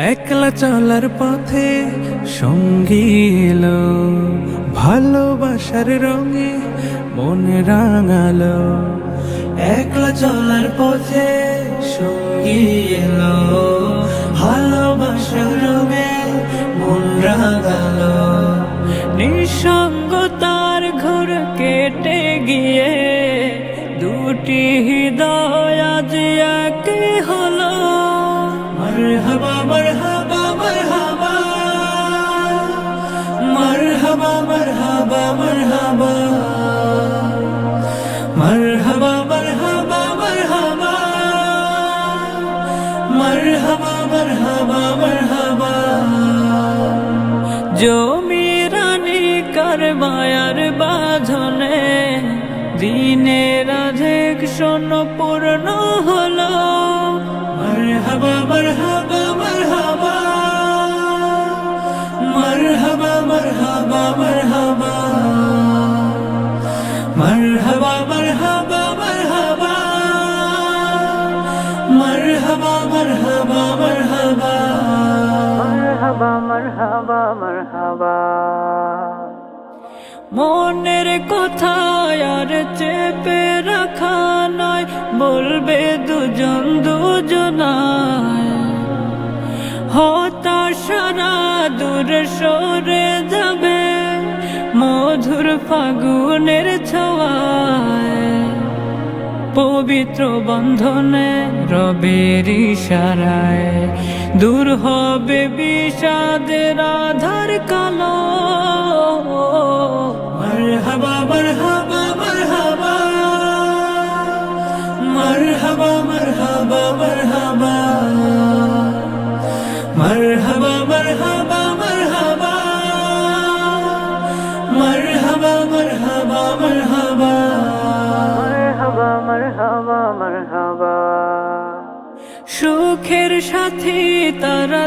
একলা চলার পথে সঙ্গী এলো, ভালোবাসার রঙে মন রাঙালো। একলা চলার পথে সঙ্গী এলো, ভালোবাসার রঙে মন রাঙালো। নিঃসঙ্গতার ঘোর কেটে গিয়ে দুটি হৃদয় আজ এক হলো। মারহাবা মারহাবা মারহাবা, মারহাবা মারহাবা মারহাবা, মারহাবা মারহাবা মারহাবা, মারহাবা মারহাবা মারহাবা। জমিরানি কারবায়ার বাঁধনে দিনের আধেক শোন পূর্ণ হলো। মারহাবা মারহাবা মারহাবা, মারহাবা মারহাবা মারহাবা, মারহাবা মারহাবা মারহাবা, মারহাবা মারহাবা মারহাবা, মারহাবা মারহাবা মারহাবা। মনের কথা আর চেপে রাখা নয়, বলবে দুজন দুজনায়। হতাশারা দূর সরে যাবে মধুর ফাগুনের ছোঁয়ায়। পবিত্র বন্ধনে রবের ইশারায় দূর হবে বিষাদের আধার কালো। মারহাবা মারহাবা মারহাবা, মারহাবা মারহাবা মারহাবা, মারহাবা মারহাবা মারহাবা, মারহাবা মারহাবা মারহাবা, মারহাবা মারহাবা মারহাবা। সুখের সাথী তারা